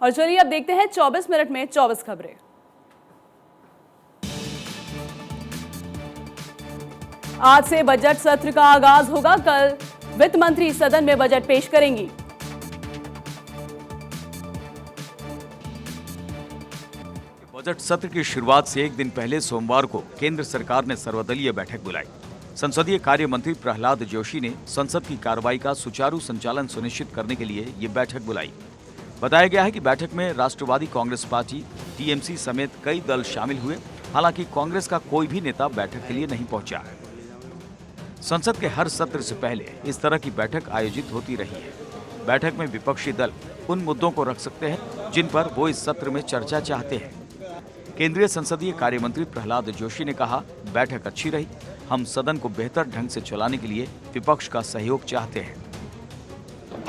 और चलिए अब देखते हैं 24 मिनट में 24 खबरें। आज से बजट सत्र का आगाज होगा। कल वित्त मंत्री सदन में बजट पेश करेंगी। बजट सत्र की शुरुआत से एक दिन पहले सोमवार को केंद्र सरकार ने सर्वदलीय बैठक बुलाई। संसदीय कार्य मंत्री प्रहलाद जोशी ने संसद की कार्रवाई का सुचारू संचालन सुनिश्चित करने के लिए ये बैठक बुलाई। बताया गया है कि बैठक में राष्ट्रवादी कांग्रेस पार्टी, टीएमसी समेत कई दल शामिल हुए। हालांकि कांग्रेस का कोई भी नेता बैठक के लिए नहीं पहुंचा। संसद के हर सत्र से पहले इस तरह की बैठक आयोजित होती रही है। बैठक में विपक्षी दल उन मुद्दों को रख सकते हैं जिन पर वो इस सत्र में चर्चा चाहते हैं। केंद्रीय संसदीय कार्य मंत्री प्रहलाद जोशी ने कहा, बैठक अच्छी रही। हम सदन को बेहतर ढंग से चलाने के लिए विपक्ष का सहयोग चाहते हैं।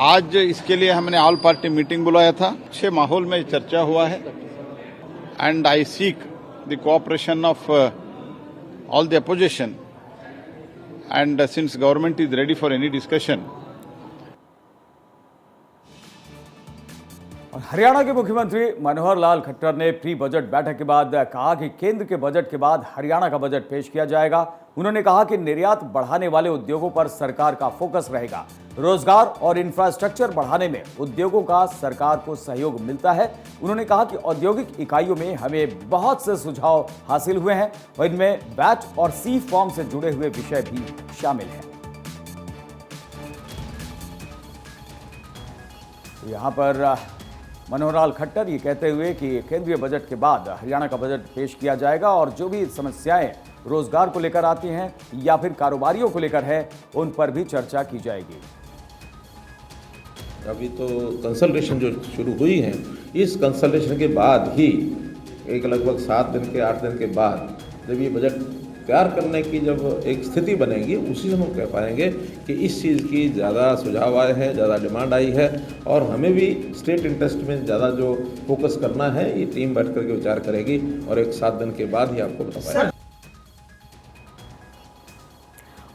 आज इसके लिए हमने ऑल पार्टी मीटिंग बुलाया था। अच्छे माहौल में चर्चा हुआ है and I seek the cooperation of all the opposition and since government is ready for any discussion. Haryana के मुख्यमंत्री मनोहर लाल खट्टर ने प्री बजट बैठक के बाद कहा कि केंद्र के बजट के बाद हरियाणा का बजट पेश किया जाएगा। उन्होंने कहा कि निर्यात बढ़ाने वाले उद्योगों पर सरकार का फोकस रहेगा। रोजगार और इंफ्रास्ट्रक्चर बढ़ाने में उद्योगों का सरकार को सहयोग मिलता है। उन्होंने कहा कि औद्योगिक इकाइयों में हमें बहुत से सुझाव हासिल हुए हैं और इनमें वैट और सी फॉर्म से जुड़े हुए विषय भी शामिल हैं। यहाँ पर मनोहर लाल खट्टर ये कहते हुए कि केंद्रीय बजट के बाद हरियाणा का बजट पेश किया जाएगा और जो भी समस्याएं रोजगार को लेकर आती हैं या फिर कारोबारियों को लेकर है, उन पर भी चर्चा की जाएगी। अभी तो कंसल्टेशन जो शुरू हुई है, इस कंसल्टेशन के बाद ही एक लगभग 7 दिन के 8 दिन के बाद जब ये बजट तैयार करने की जब एक स्थिति बनेगी, उसी से हम कह पाएंगे कि इस चीज़ की ज़्यादा सुझाव आए हैं, ज़्यादा डिमांड आई है और हमें भी स्टेट इंटरेस्ट में ज़्यादा जो फोकस करना है, ये टीम बैठ करके विचार करेगी और एक 7 दिन के बाद ही आपको बता पाएंगे।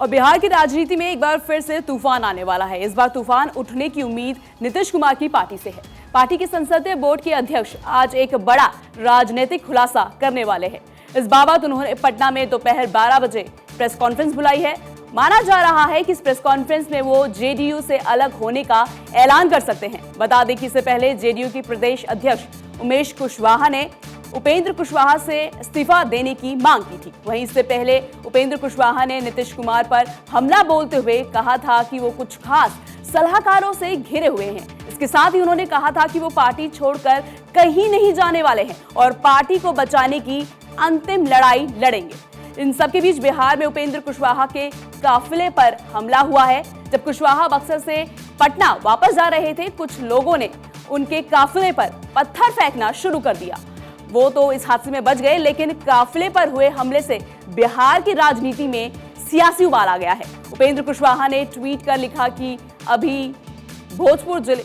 और बिहार की राजनीति में एक बार फिर से तूफान आने वाला है। इस बार तूफान उठने की उम्मीद नीतीश कुमार की पार्टी से है। पार्टी के संसदीय बोर्ड के अध्यक्ष आज एक बड़ा राजनीतिक खुलासा करने वाले हैं। इस बाबत उन्होंने पटना में दोपहर 12 बजे प्रेस कॉन्फ्रेंस बुलाई है। माना जा रहा है कि इस प्रेस कॉन्फ्रेंस में वो जेडीयू से अलग होने का ऐलान कर सकते हैं। बता दें कि इससे पहले जेडीयू की प्रदेश अध्यक्ष उमेश कुशवाहा ने उपेंद्र कुशवाहा से इस्तीफा देने की मांग की थी। वहीं इससे पहले उपेंद्र कुशवाहा ने नीतीश कुमार पर हमला बोलते हुए कहा था कि वो कुछ खास सलाहकारों से घिरे हुए हैं। इसके साथ ही उन्होंने कहा था कि वो पार्टी छोड़कर कहीं नहीं जाने वाले हैं और पार्टी को बचाने की अंतिम लड़ाई लड़ेंगे। इन सबके बीच बिहार में उपेंद्र कुशवाहा के काफिले पर हमला हुआ है। जब कुशवाहा बक्सर से पटना वापस जा रहे थे, कुछ लोगों ने उनके काफिले पर पत्थर फेंकना शुरू कर दिया। वो तो इस हादसे में बच गए, लेकिन काफिले पर हुए हमले से बिहार की राजनीति में सियासी उबाल आ गया है। उपेंद्र कुशवाहा ने ट्वीट कर लिखा कि अभी भोजपुर जिले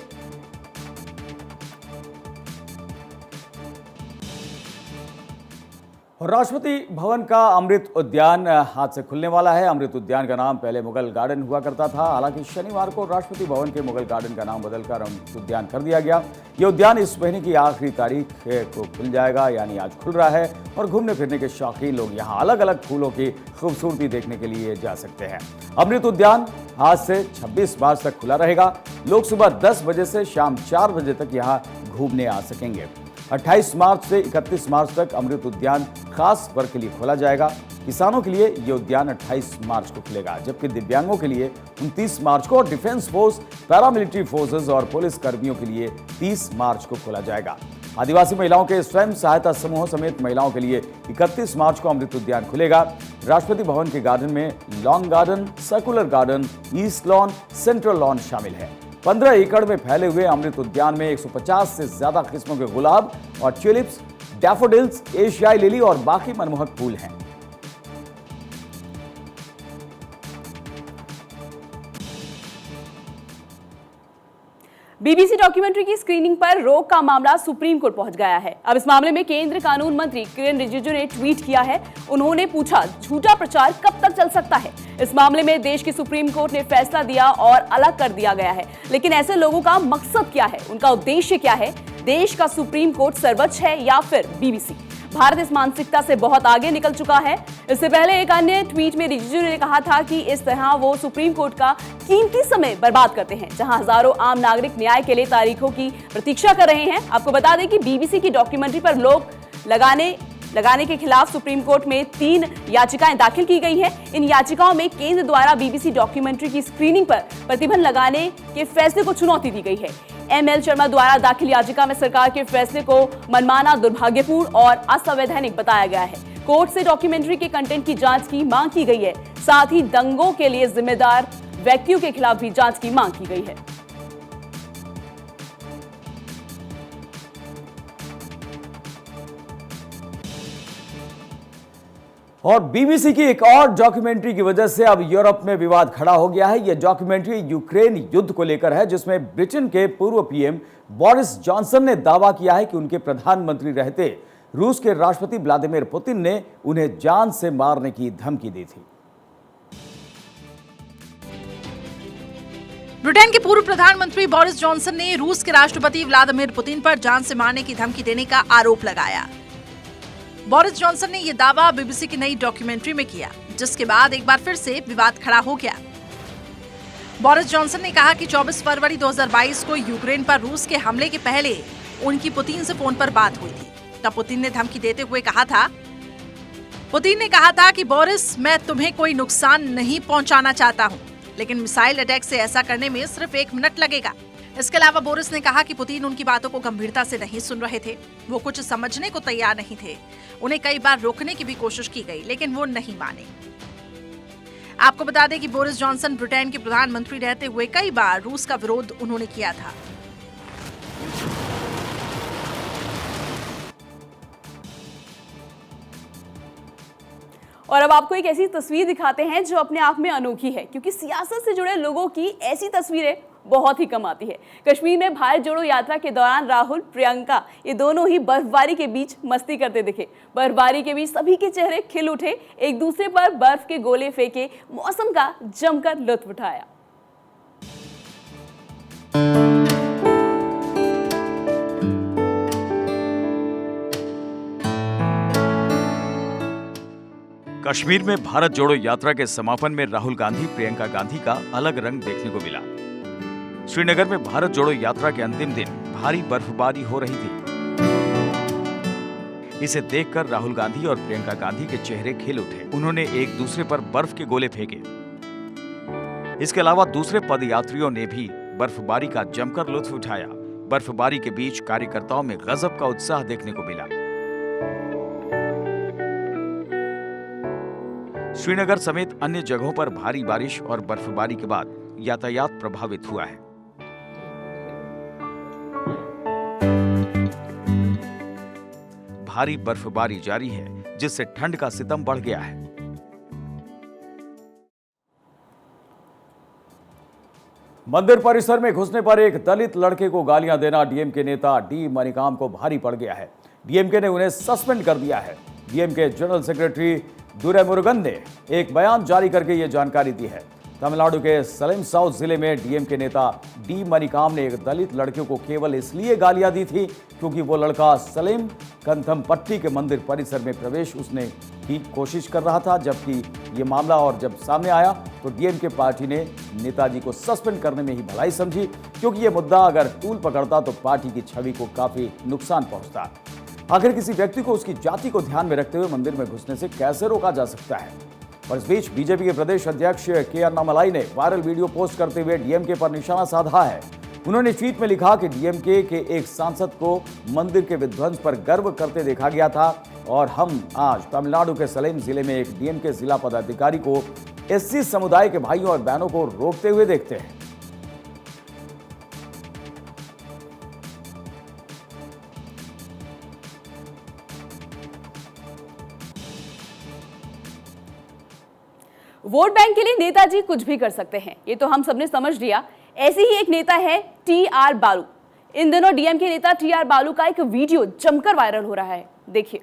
और राष्ट्रपति भवन का अमृत उद्यान आज से खुलने वाला है। अमृत उद्यान का नाम पहले मुगल गार्डन हुआ करता था। हालांकि शनिवार को राष्ट्रपति भवन के मुगल गार्डन का नाम बदलकर अमृत उद्यान कर दिया गया। ये उद्यान इस महीने की आखिरी तारीख को खुल जाएगा, यानी आज खुल रहा है और घूमने फिरने के शौकीन लोग यहाँ अलग अलग फूलों की खूबसूरती देखने के लिए जा सकते हैं। अमृत उद्यान आज से 26 मार्च तक खुला रहेगा। लोग सुबह 10 बजे से शाम 4 बजे तक यहाँ घूमने आ सकेंगे। 28 मार्च से 31 मार्च तक अमृत उद्यान खास वर्ग के लिए खोला जाएगा। किसानों के लिए ये उद्यान 28 मार्च को खुलेगा, जबकि दिव्यांगों के लिए 29 मार्च को और डिफेंस फोर्स, पैरामिलिट्री फोर्सेस और पुलिस कर्मियों के लिए 30 मार्च को खोला जाएगा। आदिवासी महिलाओं के स्वयं सहायता समूहों समेत महिलाओं के लिए 31 मार्च को अमृत उद्यान खुलेगा। राष्ट्रपति भवन के गार्डन में long garden, circular garden, east lawn, central lawn शामिल है। 15 एकड़ में फैले हुए अमृत उद्यान में 150 से ज्यादा किस्मों के गुलाब और ट्यूलिप्स, डैफोडिल्स, एशियाई लिली और बाकी मनमोहक फूल हैं। बीबीसी डॉक्यूमेंट्री की स्क्रीनिंग पर रोक का मामला सुप्रीम कोर्ट पहुंच गया है। अब इस मामले में केंद्रीय कानून मंत्री किरेन रिजिजू ने ट्वीट किया है। उन्होंने पूछा, झूठा प्रचार कब तक चल सकता है? इस मामले में देश की सुप्रीम कोर्ट ने फैसला दिया और अलग कर दिया गया है, लेकिन ऐसे लोगों का मकसद क्या है, उनका उद्देश्य क्या है, देश का सुप्रीम कोर्ट सर्वोच्च है या फिर बीबीसी? भारत इस मानसिकता से बहुत आगे निकल चुका है। इससे पहले एक अन्य ट्वीट में रिजिजू ने कहा था कि इस तरह वो सुप्रीम कोर्ट का कीमती समय बर्बाद करते हैं, जहां हजारों आम नागरिक न्याय के लिए तारीखों की प्रतीक्षा कर रहे हैं। आपको बता दें कि बीबीसी की डॉक्यूमेंट्री पर रोक लगाने के खिलाफ सुप्रीम कोर्ट में 3 याचिकाएं दाखिल की गई हैं। इन याचिकाओं में केंद्र द्वारा बीबीसी डॉक्यूमेंट्री की स्क्रीनिंग पर प्रतिबंध लगाने के फैसले को चुनौती दी गई है। एमएल शर्मा द्वारा दाखिल याचिका में सरकार के फैसले को मनमाना, दुर्भाग्यपूर्ण और असंवैधानिक बताया गया है। कोर्ट से डॉक्यूमेंट्री के कंटेंट की जांच की मांग की गई है। साथ ही दंगों के लिए जिम्मेदार व्यक्तियों के खिलाफ भी जांच की मांग की गई है। और बीबीसी की एक और डॉक्यूमेंट्री की वजह से अब यूरोप में विवाद खड़ा हो गया है। यह डॉक्यूमेंट्री यूक्रेन युद्ध को लेकर है, जिसमें ब्रिटेन के पूर्व पीएम बोरिस जॉनसन ने दावा किया है कि उनके प्रधानमंत्री रहते रूस के राष्ट्रपति व्लादिमीर पुतिन ने उन्हें जान से मारने की धमकी दी थी। ब्रिटेन के पूर्व प्रधानमंत्री बोरिस जॉनसन ने रूस के राष्ट्रपति व्लादिमीर पुतिन पर जान से मारने की धमकी देने का आरोप लगाया। बोरिस जॉनसन ने यह दावा बीबीसी की नई डॉक्यूमेंट्री में किया, जिसके बाद एक बार फिर से विवाद खड़ा हो गया। बोरिस जॉनसन ने कहा कि 24 फरवरी 2022 को यूक्रेन पर रूस के हमले के पहले उनकी पुतिन से फोन पर बात हुई थी। तब पुतिन ने धमकी देते हुए कहा था कि बोरिस, मैं तुम्हें कोई नुकसान नहीं पहुंचाना चाहता हूं, लेकिन मिसाइल अटैक से ऐसा करने में सिर्फ 1 मिनट लगेगा। इसके अलावा बोरिस ने कहा कि पुतिन उनकी बातों को गंभीरता से नहीं सुन रहे थे, वो कुछ समझने को तैयार नहीं थे। उन्हें कई बार रोकने की भी कोशिश की गई, लेकिन वो नहीं माने। आपको बता दें कि बोरिस जॉनसन ब्रिटेन के प्रधानमंत्री रहते हुए कई बार रूस का विरोध उन्होंने किया था। और अब आपको एक ऐसी तस्वीर दिखाते हैं जो अपने आप में अनोखी है, क्योंकि सियासत से जुड़े लोगों की ऐसी तस्वीरें बहुत ही कम आती है। कश्मीर में भारत जोड़ो यात्रा के दौरान राहुल, प्रियंका ये दोनों ही बर्फबारी के बीच मस्ती करते दिखे। बर्फबारी के बीच सभी के चेहरे खिल उठे, एक दूसरे पर बर्फ के गोले फेंके, मौसम का जमकर लुत्फ उठाया। कश्मीर में भारत जोड़ो यात्रा के समापन में राहुल गांधी, प्रियंका गांधी का अलग रंग देखने को मिला। श्रीनगर में भारत जोड़ो यात्रा के अंतिम दिन भारी बर्फबारी हो रही थी। इसे देखकर राहुल गांधी और प्रियंका गांधी के चेहरे खिल उठे। उन्होंने एक दूसरे पर बर्फ के गोले फेंके। इसके अलावा दूसरे पदयात्रियों ने भी बर्फबारी का जमकर लुत्फ उठाया। बर्फबारी के बीच कार्यकर्ताओं में गजब का उत्साह देखने को मिला। श्रीनगर समेत अन्य जगहों पर भारी बारिश और बर्फबारी के बाद यातायात प्रभावित हुआ है। भारी बर्फबारी जारी है, जिससे ठंड का सितम बढ़ गया है। मंदिर परिसर में घुसने पर एक दलित लड़के को गालियां देना डीएमके नेता डी मणिकाम को भारी पड़ गया है। डीएमके ने उन्हें सस्पेंड कर दिया है। डीएमके जनरल सेक्रेटरी दुरैमुरुगन ने एक बयान जारी करके ये जानकारी दी है। तमिलनाडु के सलेम साउथ जिले में डीएमके नेता डी मणिकाम ने एक दलित लड़के को केवल इसलिए गालियां दी थी क्योंकि वो लड़का सलेम कंथमपट्टी के मंदिर परिसर में प्रवेश उसने की कोशिश कर रहा था। जबकि ये मामला और जब सामने आया तो डीएमके पार्टी ने नेताजी को सस्पेंड करने में ही भलाई समझी, क्योंकि ये मुद्दा अगर तूल पकड़ता तो पार्टी की छवि को काफी नुकसान पहुंचता। आखिर किसी व्यक्ति को उसकी जाति को ध्यान में रखते हुए मंदिर में घुसने से कैसे रोका जा सकता है? और इस बीच बीजेपी के प्रदेश अध्यक्ष के अन्नामलाई ने वायरल वीडियो पोस्ट करते हुए डीएमके पर निशाना साधा है। उन्होंने ट्वीट में लिखा कि डीएमके के एक सांसद को मंदिर के विध्वंस पर गर्व करते देखा गया था और हम आज तमिलनाडु के सलेम जिले में एक डीएमके जिला पदाधिकारी को एससी समुदाय के भाइयों और बहनों को रोकते हुए देखते हैं। वोट बैंक के लिए नेताजी कुछ भी कर सकते हैं, ये तो हम सबने समझ लिया। ऐसे ही एक नेता है टीआर बालू। इन दिनों डीएमके नेता टीआर बालू का एक वीडियो जमकर वायरल हो रहा है, देखिए।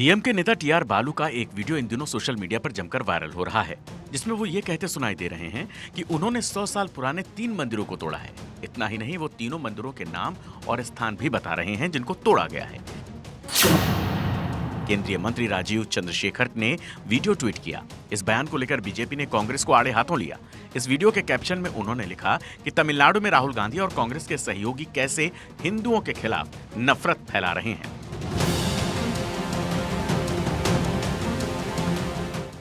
डीएमके नेता टीआर बालू का एक वीडियो इन दिनों सोशल मीडिया पर जमकर वायरल हो रहा है, जिसमें वो ये कहते सुनाई दे रहे हैं कि उन्होंने 100 साल पुराने 3 मंदिरों को तोड़ा है। इतना ही नहीं, वो तीनों मंदिरों के नाम और स्थान भी बता रहे हैं जिनको तोड़ा गया है। केंद्रीय मंत्री राजीव चंद्रशेखर ने वीडियो ट्वीट किया। इस बयान को लेकर बीजेपी ने कांग्रेस को आड़े हाथों लिया। इस वीडियो के कैप्शन में उन्होंने लिखा कि तमिलनाडु में राहुल गांधी और कांग्रेस के सहयोगी कैसे हिंदुओं के खिलाफ नफरत फैला रहे हैं।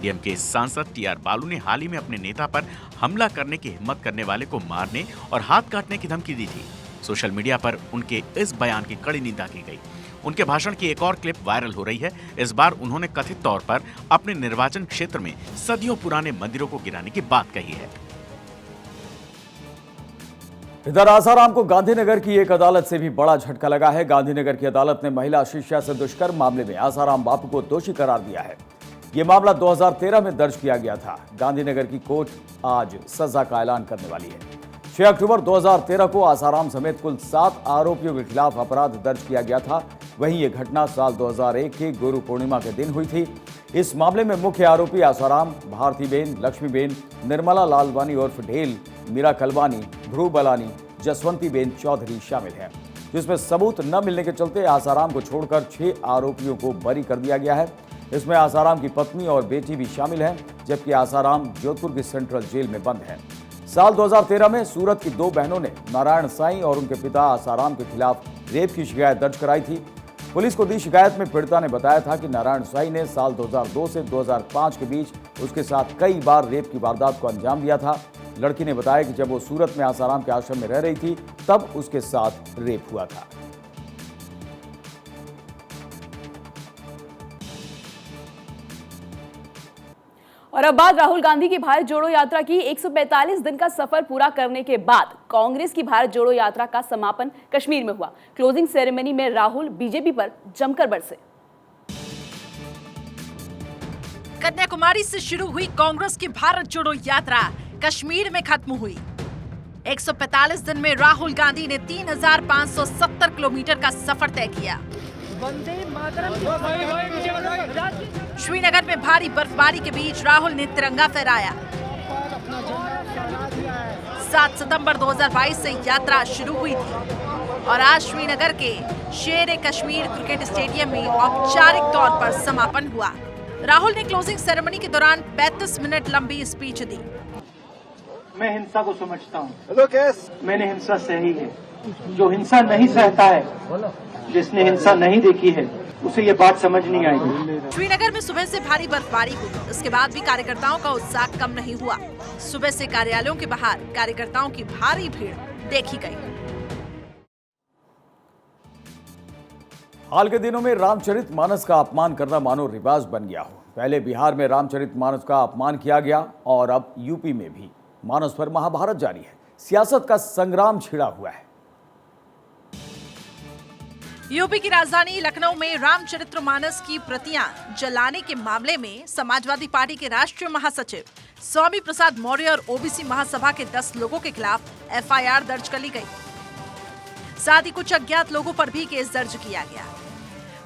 डीएमके सांसद टीआर बालू ने हाल ही में अपने नेता पर हमला करने की हिम्मत करने वाले को मारने और हाथ काटने की धमकी दी थी। सोशल मीडिया पर उनके इस बयान की कड़ी निंदा की गई। उनके भाषण की एक और क्लिप वायरल हो रही है। इस बार उन्होंने कथित तौर पर अपने निर्वाचन क्षेत्र में सदियों पुराने मंदिरों को गिराने की बात कही है। इधर आसाराम को गांधीनगर की एक अदालत से भी बड़ा झटका लगा है। गांधीनगर की अदालत ने महिला शिष्या से दुष्कर्म मामले में आसाराम बापू को दोषी करार दिया है। यह मामला 2013 में दर्ज किया गया था। गांधीनगर की कोर्ट आज सजा का ऐलान करने वाली है। 6 अक्टूबर 2013 को आसाराम समेत कुल 7 आरोपियों के खिलाफ अपराध दर्ज किया गया था। वहीं यह घटना साल 2001 की गुरु पूर्णिमा के दिन हुई थी। इस मामले में मुख्य आरोपी आसाराम, भारतीबेन, लक्ष्मीबेन, निर्मला लालवानी उर्फ ढेल, मीरा कलवानी, ध्रुव बलानी, जसवंतीबेन चौधरी शामिल हैं, जिसमें सबूत न मिलने के चलते आसाराम को छोड़कर 6 आरोपियों को बरी कर दिया गया है। इसमें आसाराम की पत्नी और बेटी भी शामिल हैं, जबकि आसाराम जोधपुर की सेंट्रल जेल में बंद है। साल 2013 में सूरत की 2 बहनों ने नारायण साईं और उनके पिता आसाराम के खिलाफ रेप की शिकायत दर्ज कराई थी। पुलिस को दी शिकायत में पीड़िता ने बताया था कि नारायण साईं ने साल 2002 से 2005 के बीच उसके साथ कई बार रेप की वारदात को अंजाम दिया था। लड़की ने बताया कि जब वो सूरत में आसाराम के आश्रम में रह रही थी, तब उसके साथ रेप हुआ था। और अब बात राहुल गांधी की भारत जोड़ो यात्रा की। 145 दिन का सफर पूरा करने के बाद कांग्रेस की भारत जोड़ो यात्रा का समापन कश्मीर में हुआ। क्लोजिंग सेरेमनी में राहुल बीजेपी पर जमकर बरसे। कन्याकुमारी से शुरू हुई कांग्रेस की भारत जोड़ो यात्रा कश्मीर में खत्म हुई। 145 दिन में राहुल गांधी ने 3570 किलोमीटर का सफर तय किया। श्रीनगर में भारी बर्फबारी के बीच राहुल ने तिरंगा फहराया। 7 सितंबर 2022 से यात्रा शुरू हुई थी और आज श्रीनगर के शेर कश्मीर क्रिकेट स्टेडियम में औपचारिक तौर पर समापन हुआ। राहुल ने क्लोजिंग सेरेमनी के दौरान 35 मिनट लंबी स्पीच दी। मैं हिंसा को समझता हूँ। मैंने हिंसा सही है। जो हिंसा नहीं सहता है, जिसने हिंसा नहीं देखी है, उसे ये बात समझ नहीं आएगी। श्रीनगर में सुबह से भारी बर्फबारी हुई। इसके बाद भी कार्यकर्ताओं का उत्साह कम नहीं हुआ। सुबह से कार्यालयों के बाहर कार्यकर्ताओं की भारी भीड़ देखी गई। हाल के दिनों में रामचरितमानस का अपमान करना मानो रिवाज बन गया हो। पहले बिहार में रामचरितमानस का अपमान किया गया और अब यूपी में भी मानस पर महाभारत जारी है। सियासत का संग्राम छिड़ा हुआ है। यूपी की राजधानी लखनऊ में रामचरितमानस की प्रतियां जलाने के मामले में समाजवादी पार्टी के राष्ट्रीय महासचिव स्वामी प्रसाद मौर्य और ओबीसी महासभा के 10 लोगों के खिलाफ एफआईआर दर्ज कर ली गई। साथ ही कुछ अज्ञात लोगों पर भी केस दर्ज किया गया।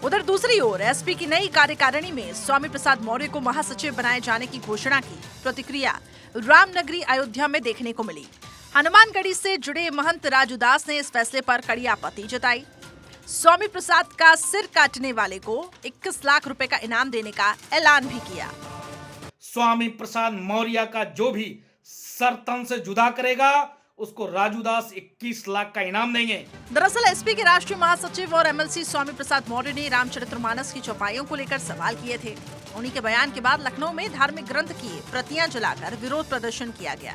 उधर दूसरी ओर एसपी की नई कार्यकारिणी में स्वामी प्रसाद मौर्य को महासचिव बनाए जाने की घोषणा की प्रतिक्रिया रामनगरी अयोध्या में देखने को मिली। हनुमानगढ़ी से जुड़े महंत राजूदास ने इस फैसले पर कड़ी आपत्ति जताई। स्वामी प्रसाद का सिर काटने वाले को 21 लाख रुपए का इनाम देने का ऐलान भी किया। स्वामी प्रसाद मौर्य का जो भी सर तन से जुदा करेगा, उसको राजूदास 21 लाख का इनाम देंगे। दरअसल एसपी के राष्ट्रीय महासचिव और एमएलसी स्वामी प्रसाद मौर्य ने रामचरितमानस की चौपाइयों को लेकर सवाल किए थे। उन्हीं के बयान के बाद लखनऊ में धार्मिक ग्रंथ की प्रतियां जलाकर विरोध प्रदर्शन किया गया।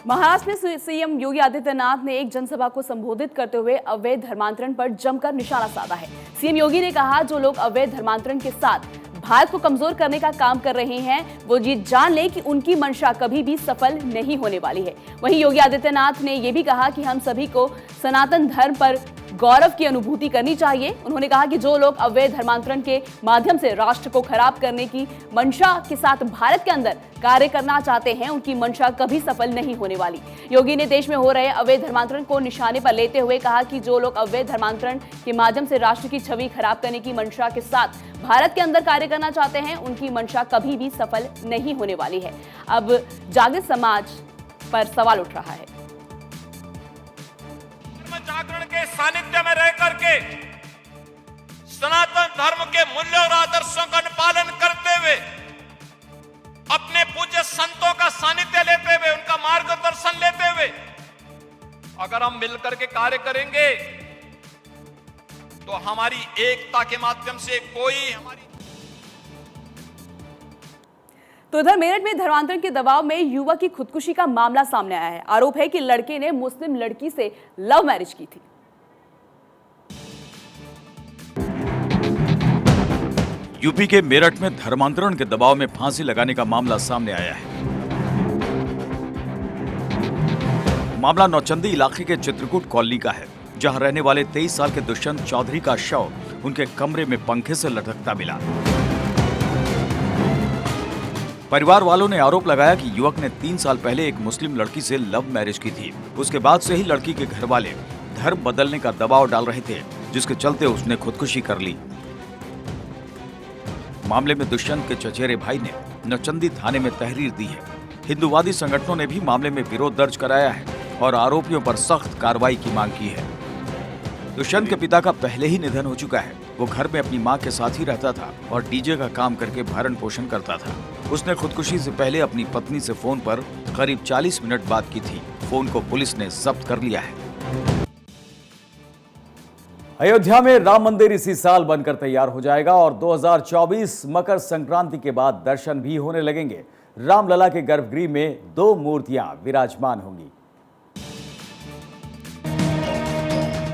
महाराष्ट्र में सीएम योगी आदित्यनाथ ने एक जनसभा को संबोधित करते हुए अवैध धर्मांतरण पर जमकर निशाना साधा है। सीएम योगी ने कहा, जो लोग अवैध धर्मांतरण के साथ भारत को कमजोर करने का काम कर रहे हैं, वो ये जान ले कि उनकी मंशा कभी भी सफल नहीं होने वाली है। वहीं योगी आदित्यनाथ ने यह भी कहा कि हम सभी को सनातन धर्म पर गौरव की अनुभूति करनी चाहिए। उन्होंने कहा कि जो लोग अवैध धर्मांतरण के माध्यम से राष्ट्र को खराब करने की मंशा के साथ भारत के अंदर कार्य करना चाहते हैं, उनकी मंशा कभी सफल नहीं होने वाली। योगी ने देश में हो रहे अवैध धर्मांतरण को निशाने पर लेते हुए कहा कि जो लोग अवैध धर्मांतरण के माध्यम से राष्ट्र की छवि खराब करने की मंशा के साथ भारत के अंदर कार्य करना चाहते हैं, उनकी मंशा कभी भी सफल नहीं होने वाली है। अब जागृत समाज पर सवाल उठ रहा है। जागरण के सानिध्य में रह करके सनातन धर्म के मूल्यों और आदर्शों का पालन करते हुए, अपने पूज्य संतों का सानिध्य लेते हुए, उनका मार्गदर्शन लेते हुए अगर हम मिलकर के कार्य करेंगे तो हमारी एकता के माध्यम से कोई हमारी। तो इधर मेरठ में धर्मांतरण के दबाव में युवक की खुदकुशी का मामला सामने आया है। आरोप है कि लड़के ने मुस्लिम लड़की से लव मैरिज की थी। यूपी के मेरठ में धर्मांतरण के दबाव में फांसी लगाने का मामला सामने आया है। मामला नौचंदी इलाके के चित्रकूट कॉलोनी का है, जहां रहने वाले 23 साल के दुष्यंत चौधरी का शव उनके कमरे में पंखे से लटकता मिला। परिवार वालों ने आरोप लगाया कि युवक ने 3 साल पहले एक मुस्लिम लड़की से लव मैरिज की थी। उसके बाद से ही लड़की के घर वाले धर्म बदलने का दबाव डाल रहे थे, जिसके चलते उसने खुदकुशी कर ली। मामले में दुष्यंत के चचेरे भाई ने नौचंदी थाने में तहरीर दी है। हिंदूवादी संगठनों ने भी मामले में विरोध दर्ज कराया है और आरोपियों पर सख्त कार्रवाई की मांग की है। दुष्यंत के पिता का पहले ही निधन हो चुका है। वो घर में अपनी मां के साथ ही रहता था और डीजे का काम करके भरण पोषण करता था। उसने खुदकुशी से पहले अपनी पत्नी से फोन पर करीब 40 मिनट बात की थी। फोन को पुलिस ने जब्त कर लिया है। अयोध्या में राम मंदिर इसी साल बनकर तैयार हो जाएगा और 2024 मकर संक्रांति के बाद दर्शन भी होने लगेंगे। रामलला के गर्भगृह में 2 मूर्तियां विराजमान होंगी।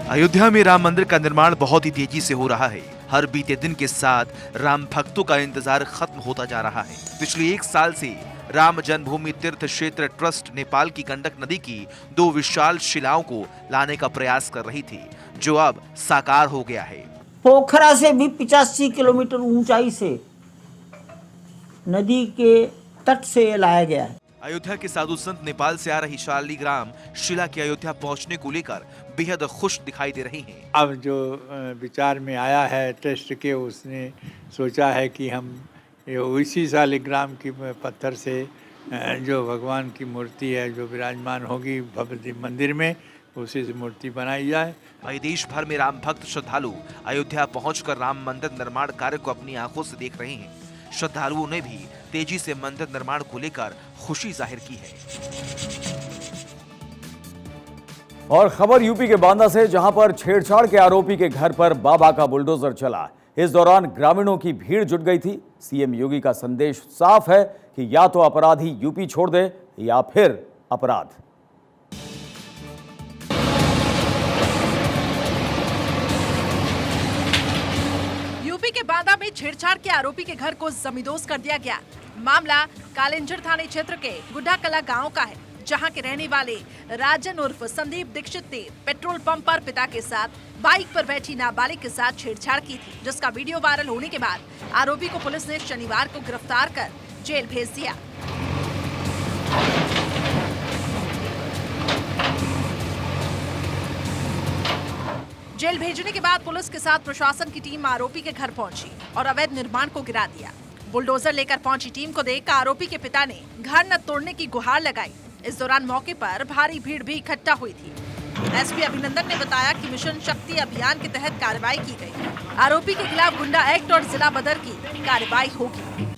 अयोध्या में राम मंदिर का निर्माण बहुत ही तेजी से हो रहा है। हर बीते दिन के साथ राम भक्तों का इंतजार खत्म होता जा रहा है। पिछले 1 साल से राम जन्मभूमि तीर्थ क्षेत्र ट्रस्ट नेपाल की गंडक नदी की 2 विशाल शिलाओं को लाने का प्रयास कर रही थी, जो अब साकार हो गया है। पोखरा से भी 85 किलोमीटर ऊंचाई से नदी के तट से लाया गया है। अयोध्या के साधु संत नेपाल से आ रही शालिग्राम शिला के अयोध्या पहुंचने को लेकर बेहद खुश दिखाई दे रही हैं। अब जो विचार में आया है ट्रस्ट के, उसने सोचा है कि हम उसी शालिग्राम की पत्थर से जो भगवान की मूर्ति है जो विराजमान होगी भव्य मंदिर में, उसी से मूर्ति बनाई जाए। वहीं देश भर में राम भक्त श्रद्धालु अयोध्या पहुंचकर राम मंदिर निर्माण कार्य को अपनी आंखों से देख रहे हैं। श्रद्धालुओं ने भी तेजी से मंदिर निर्माण को लेकर खुशी जाहिर की है। और खबर यूपी के बांदा से, जहां पर छेड़छाड़ के आरोपी के घर पर बाबा का बुलडोजर चला। इस दौरान ग्रामीणों की भीड़ जुट गई थी। सीएम योगी का संदेश साफ है कि या तो अपराधी यूपी छोड़ दे या फिर अपराध। यूपी के बांदा में छेड़छाड़ के आरोपी के घर को जमींदोज कर दिया गया। मामला कालेंजर थाने क्षेत्र के गुड्डा कला गांव का है, जहां के रहने वाले राजन उर्फ संदीप दीक्षित ने पेट्रोल पंप पर पिता के साथ बाइक पर बैठी नाबालिग के साथ छेड़छाड़ की थी, जिसका वीडियो वायरल होने के बाद आरोपी को पुलिस ने शनिवार को गिरफ्तार कर जेल भेज दिया। जेल भेजने के बाद पुलिस के साथ प्रशासन की टीम आरोपी के घर पहुंची और अवैध निर्माण को गिरा दिया। बुलडोजर लेकर पहुंची टीम को देख आरोपी के पिता ने घर न तोड़ने की गुहार लगाई। इस दौरान मौके पर भारी भीड़ भी इकट्ठा हुई थी। एसपी अभिनंदन ने बताया कि मिशन शक्ति अभियान के तहत कार्रवाई की गई। आरोपी के खिलाफ गुंडा एक्ट और जिला बदर की कार्रवाई होगी।